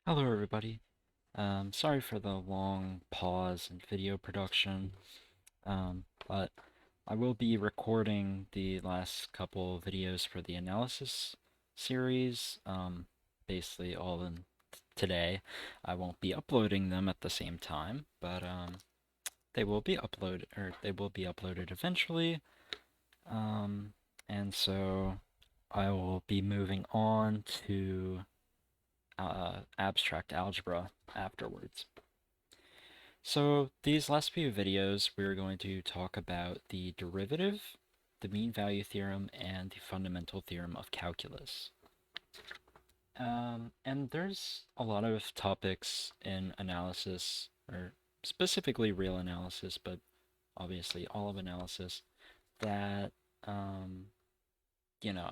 Hello everybody. Sorry for the long pause in video production, but I will be recording the last couple videos for the analysis series, basically all in today. I won't be uploading them at the same time, but they will be uploaded eventually. Um, and so I will be moving on to abstract algebra afterwards. So these last few videos, we're going to talk about the derivative, the mean value theorem, and the fundamental theorem of calculus. And there's a lot of topics in analysis, or specifically real analysis, but obviously all of analysis, that, um, you know,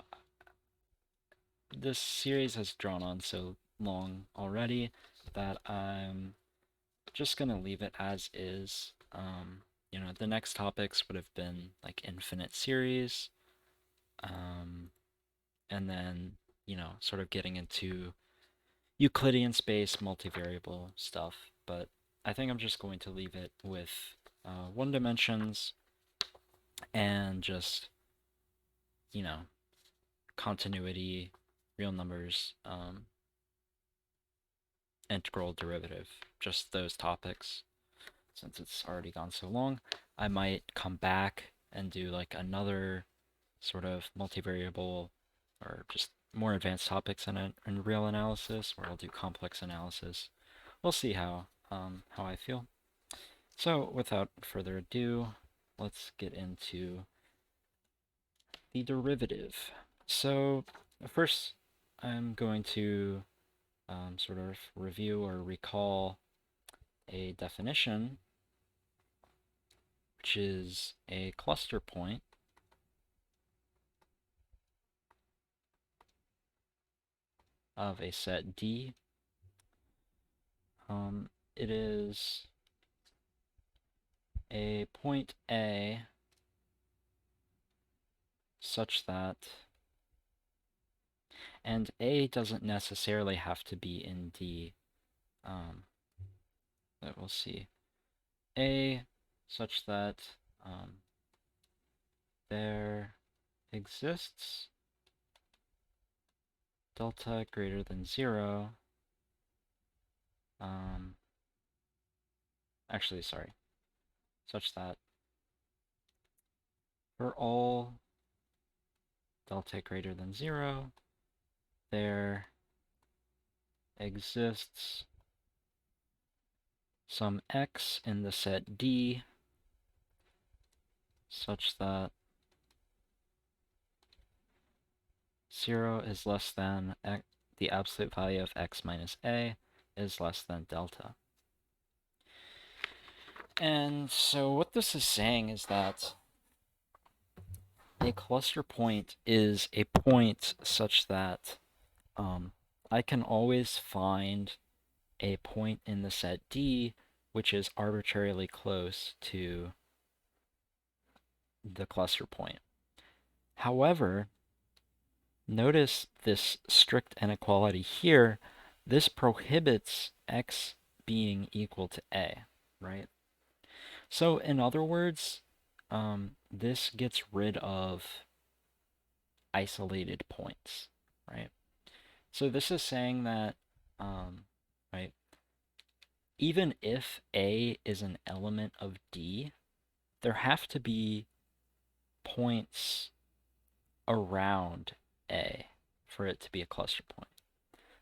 this series has drawn on so long already that I'm just gonna leave it as is. The next topics would have been like infinite series, um, and then, sort of getting into Euclidean space, multivariable stuff. But I think I'm just going to leave it with one dimensions and just, you know, continuity, real numbers, integral derivative, just those topics. Since it's already gone so long, I might come back and do like another sort of multivariable or just more advanced topics in real analysis, where I'll do complex analysis. We'll see how I feel. So without further ado, let's get into the derivative. So first, I'm going to sort of review or recall a definition, which is a cluster point of a set D. It is a point A such that, and A doesn't necessarily have to be in D, but we'll see. A such that there exists delta greater than 0. Actually, sorry. Such that for all delta greater than 0, there exists some x in the set D such that 0 is less than the absolute value of x minus a is less than delta. And so what this is saying is that a cluster point is a point such that I can always find a point in the set D which is arbitrarily close to the cluster point. However, notice this strict inequality here. This prohibits x being equal to a, right? So in other words, this gets rid of isolated points, right? So this is saying that, right, even if A is an element of D, there have to be points around A for it to be a cluster point.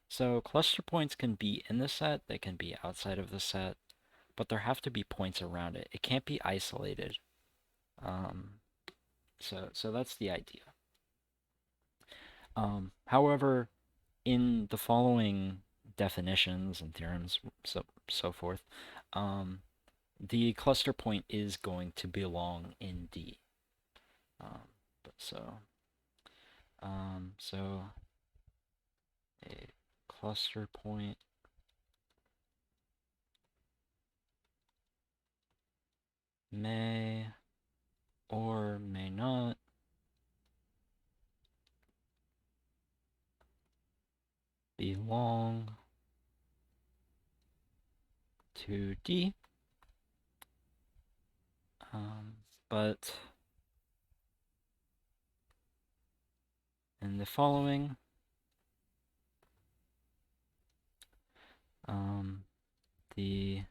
So cluster points can be in the set, they can be outside of the set, but there have to be points around it. It can't be isolated. So that's the idea. However, in the following definitions and theorems, so forth, the cluster point is going to belong in D. So a cluster point may or may not belong to D. But in the following, the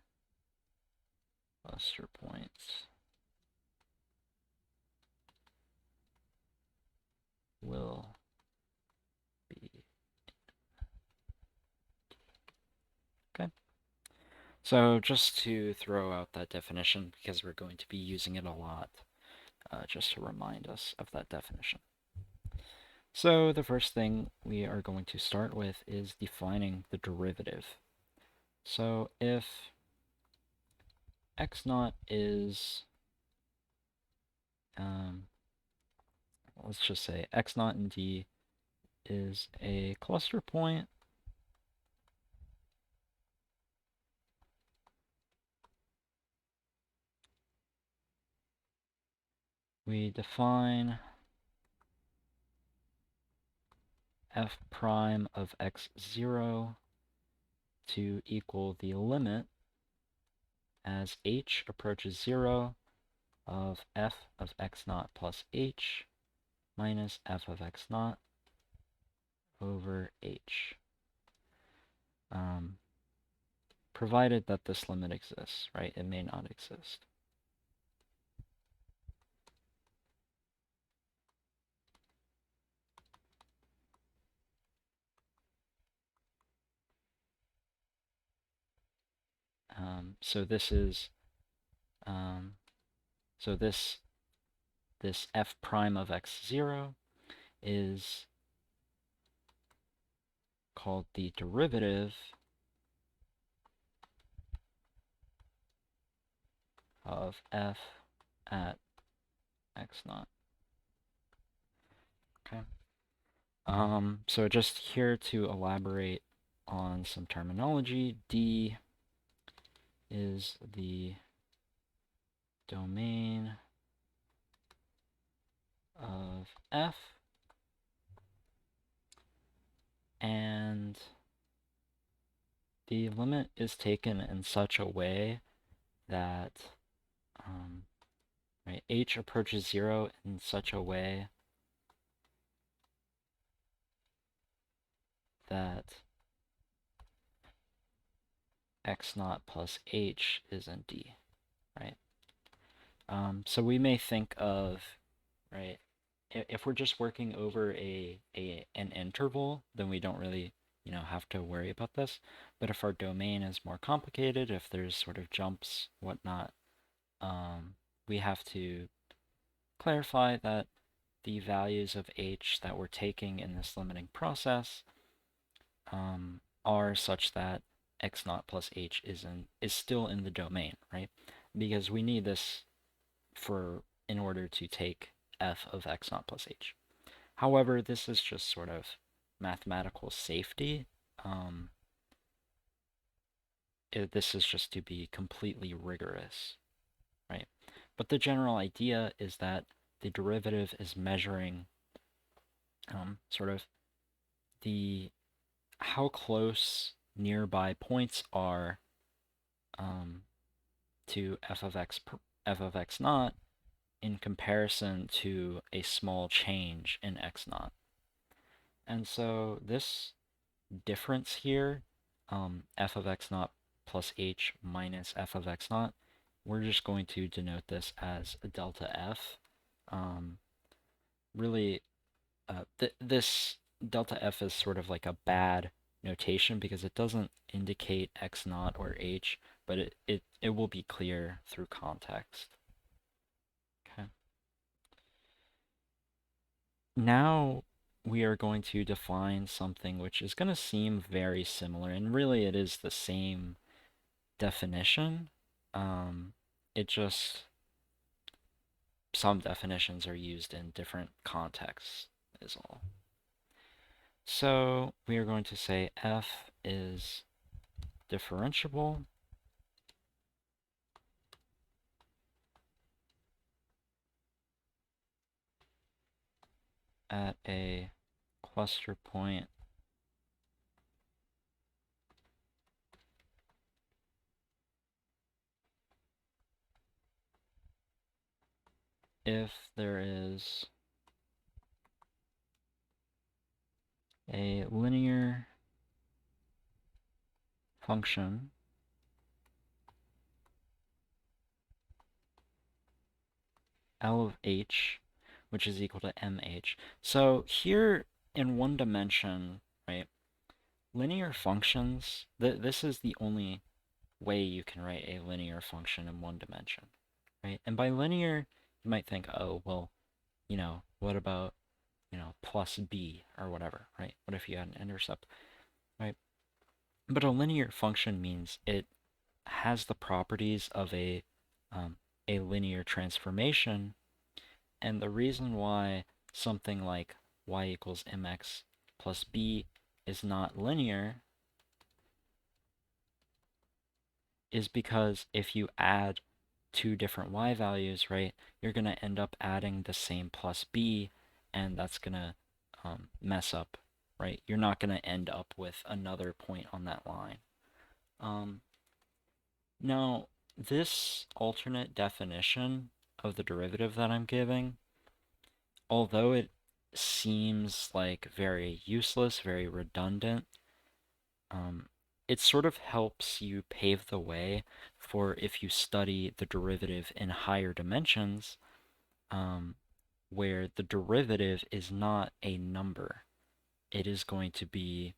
cluster points will be. Okay. So just to throw out that definition, because we're going to be using it a lot, just to remind us of that definition. So the first thing we are going to start with is defining the derivative. So if x naught is, let's just say x naught in D is a cluster point we define f prime of x0 to equal the limit as h approaches 0 of f of x naught plus h minus f of x naught over h, provided that this limit exists, right? It may not exist. So this is, so this f prime of x0 is called the derivative of f at x naught. Okay. So just here to elaborate on some terminology, D is the domain of f, and the limit is taken in such a way that right, h approaches 0 in such a way that x naught plus h is in D, right? So we may think of, right, if we're just working over an interval, then we don't really, have to worry about this. But if our domain is more complicated, if there's sort of jumps, whatnot, we have to clarify that the values of h that we're taking in this limiting process are such that x naught plus h is still in the domain, right? Because we need this in order to take f of x naught plus h. However, this is just sort of mathematical safety. This is just to be completely rigorous, right? But the general idea is that the derivative is measuring sort of how close nearby points are to f of x naught in comparison to a small change in x naught. And so this difference here, f of x naught plus h minus f of x naught, we're just going to denote this as a delta f. Really, this delta f is sort of like a bad notation because it doesn't indicate x naught or h, but it will be clear through context. Okay. Now we are going to define something which is going to seem very similar, and really it is the same definition. It just, some definitions are used in different contexts is all. So we are going to say f is differentiable at a cluster point if there is a linear function L of h, which is equal to mh. So here in one dimension, right, linear functions, this is the only way you can write a linear function in one dimension, right? And by linear, you might think, oh, well, what about, plus b or whatever, right? What if you had an intercept, right? But a linear function means it has the properties of um, a linear transformation. And the reason why something like y equals mx plus b is not linear is because if you add two different y values, right, you're going to end up adding the same plus b, and that's going to mess up, right? You're not going to end up with another point on that line. Now, this alternate definition of the derivative that I'm giving, although it seems like very useless, very redundant, it sort of helps you pave the way for if you study the derivative in higher dimensions, where the derivative is not a number. It is going to be,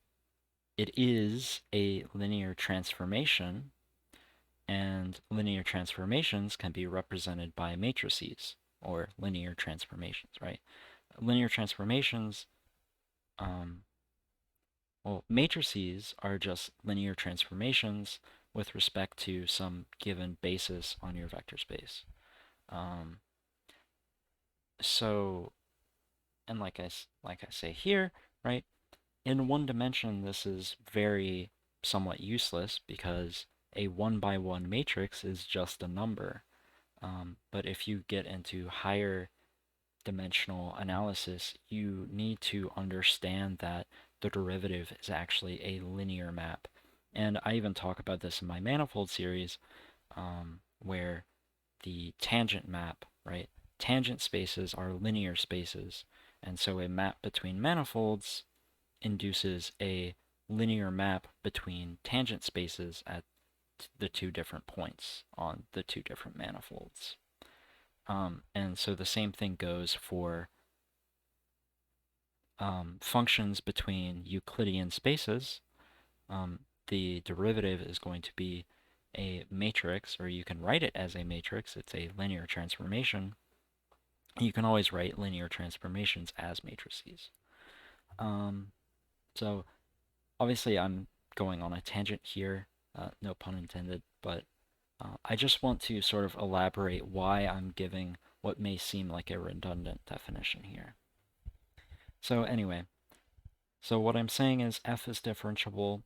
it is a linear transformation, and linear transformations can be represented by matrices or linear transformations, right? Linear transformations, well, matrices are just linear transformations with respect to some given basis on your vector space. Um, so, and like I say here, right? In one dimension, this is very somewhat useless because a one by one matrix is just a number. But if you get into higher dimensional analysis, you need to understand that the derivative is actually a linear map. And I even talk about this in my manifold series, where the tangent map, right? Tangent spaces are linear spaces, and so a map between manifolds induces a linear map between tangent spaces at the two different points on the two different manifolds. And so the same thing goes for functions between Euclidean spaces. The derivative is going to be a matrix, or you can write it as a matrix. It's a linear transformation. You can always write linear transformations as matrices. So obviously I'm going on a tangent here, no pun intended, but I just want to sort of elaborate why I'm giving what may seem like a redundant definition here. So anyway, so what I'm saying is f is differentiable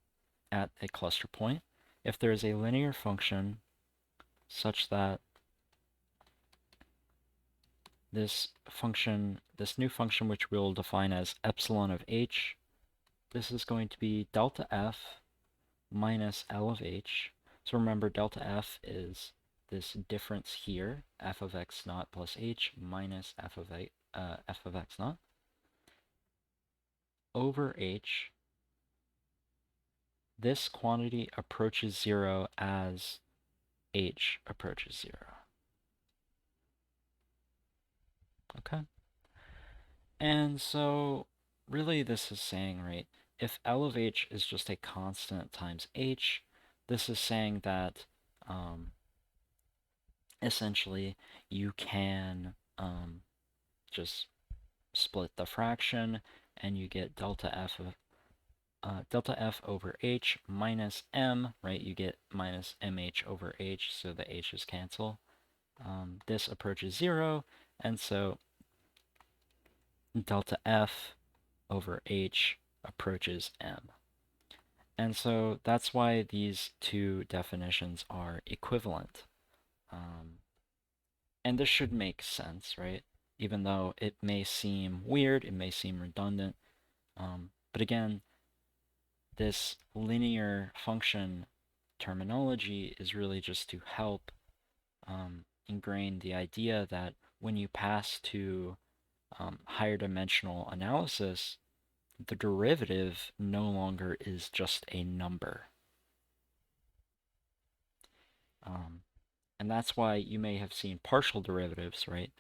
at a cluster point if there is a linear function such that this new function, which we'll define as epsilon of h, this is going to be delta f minus L of h. So remember, delta f is this difference here, f of x naught plus h minus f of x naught, over h. This quantity approaches 0 as h approaches 0. Okay? And so really this is saying, right, if L of h is just a constant times h, this is saying that essentially you can just split the fraction and you get delta f over h minus m, right? You get minus mh over h, so the h's cancel. This approaches 0, and so delta f over h approaches m. And so that's why these two definitions are equivalent. And this should make sense, right? Even though it may seem weird, it may seem redundant. But again, this linear function terminology is really just to help ingrain the idea that when you pass to higher dimensional analysis, the derivative no longer is just a number. And that's why you may have seen partial derivatives, right?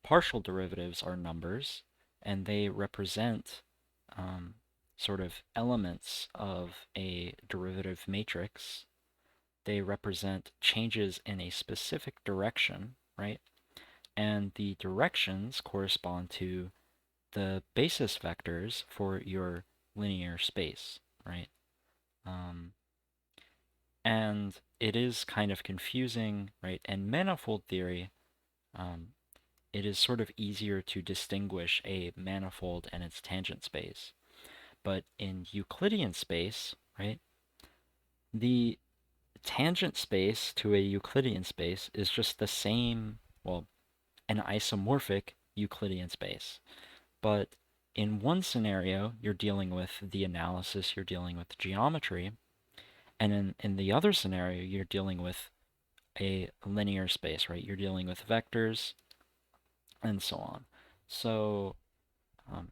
Partial derivatives are numbers, and they represent sort of elements of a derivative matrix. They represent changes in a specific direction, right? And the directions correspond to the basis vectors for your linear space, right? And it is kind of confusing, right? In manifold theory, it is sort of easier to distinguish a manifold and its tangent space. But in Euclidean space, right, the tangent space to a Euclidean space is just the same, well, an isomorphic Euclidean space. But in one scenario, you're dealing with the analysis, you're dealing with geometry, and in the other scenario, you're dealing with a linear space, right? You're dealing with vectors and so on. So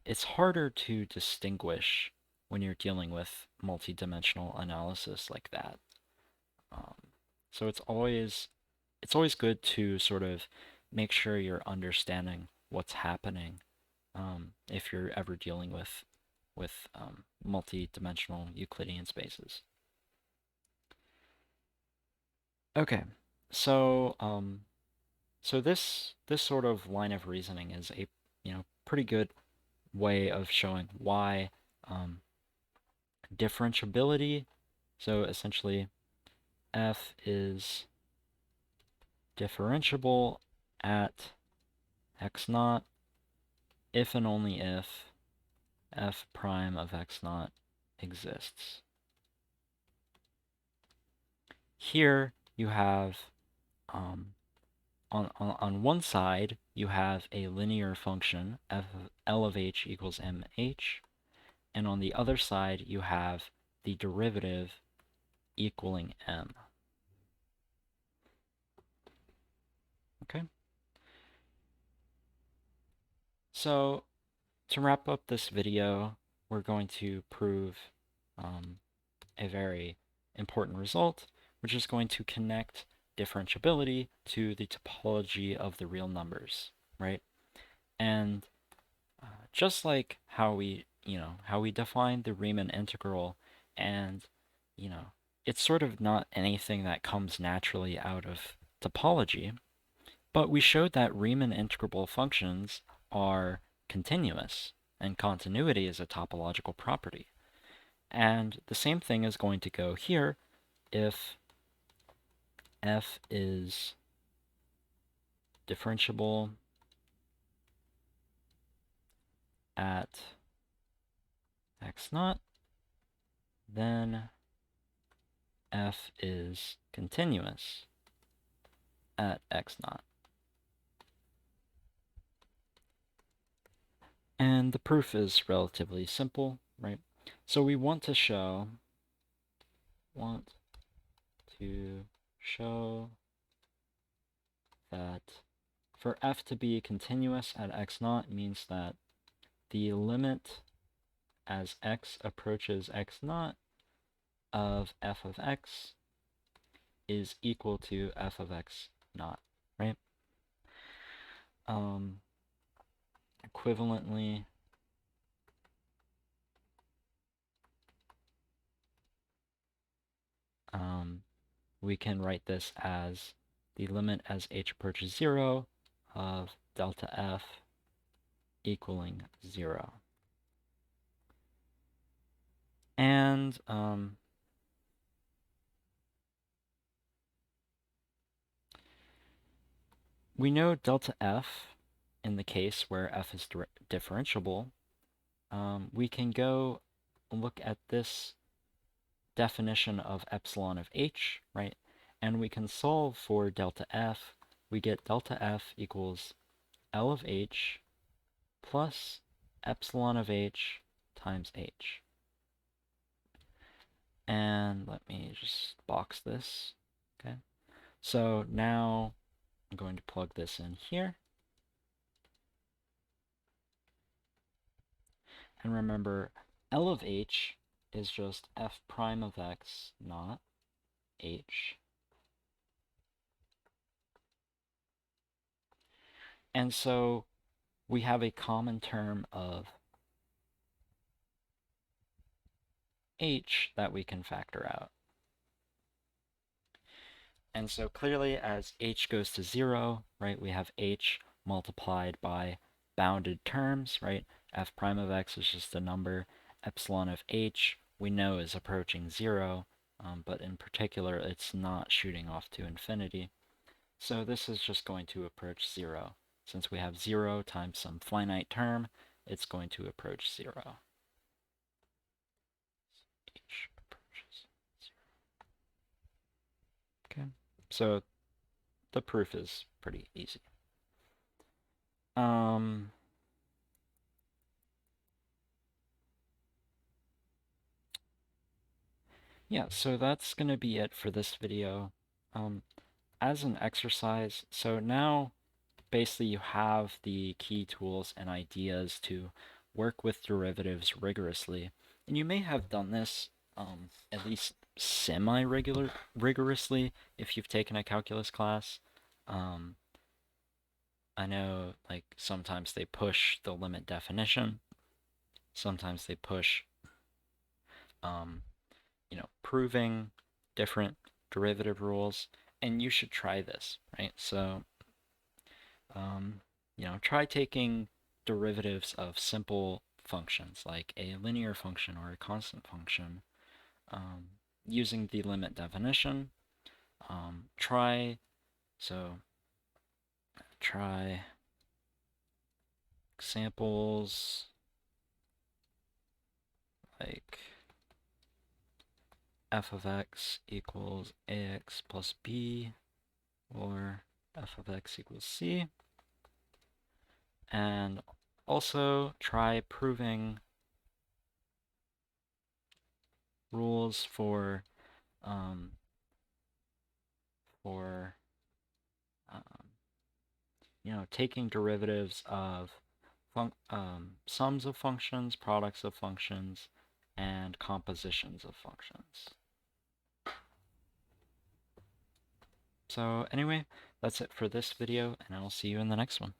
it's harder to distinguish when you're dealing with multidimensional analysis like that. Um, so it's always good to sort of make sure you're understanding what's happening if you're ever dealing with multi-dimensional Euclidean spaces. Okay, so so this sort of line of reasoning is a pretty good way of showing why differentiability. So essentially, f is differentiable at x naught if and only if f prime of x naught exists. Here you have on one side you have a linear function f of L of h equals mh, and on the other side you have the derivative equaling m. Okay? So to wrap up this video, we're going to prove a very important result, which is going to connect differentiability to the topology of the real numbers, right? And just like how we define the Riemann integral, and it's sort of not anything that comes naturally out of topology, but we showed that Riemann integrable functions are continuous, and continuity is a topological property. And the same thing is going to go here if f is differentiable at x naught, then f is continuous at x naught. And the proof is relatively simple, right? So we want to show that for f to be continuous at x naught means that the limit as x approaches x naught of f of x is equal to f of x naught, right? Equivalently, we can write this as the limit as h approaches 0 of delta f equaling 0. And we know delta f in the case where f is differentiable. We can go look at this definition of epsilon of h, right? And we can solve for delta f. We get delta f equals L of h plus epsilon of h times h. And let me just box this, okay? So now I'm going to plug this in here. And remember, L of h is just f prime of x, not h. And so we have a common term of h that we can factor out. And so clearly as h goes to 0, right, we have h multiplied by bounded terms, right? F prime of x is just a number. Epsilon of h we know is approaching 0, but in particular it's not shooting off to infinity. So this is just going to approach 0. Since we have 0 times some finite term, it's going to approach 0. H approaches 0. Okay, so the proof is pretty easy. Yeah, so that's going to be it for this video. As an exercise, so now basically you have the key tools and ideas to work with derivatives rigorously. And you may have done this at least rigorously if you've taken a calculus class. I know like sometimes they push the limit definition. Sometimes they push proving different derivative rules, and you should try this, right? So, try taking derivatives of simple functions like a linear function or a constant function using the limit definition. Try examples like f of x equals ax plus b, or f of x equals c. And also try proving rules for um, for taking derivatives of sums of functions, products of functions, and compositions of functions. So anyway, that's it for this video, and I'll see you in the next one.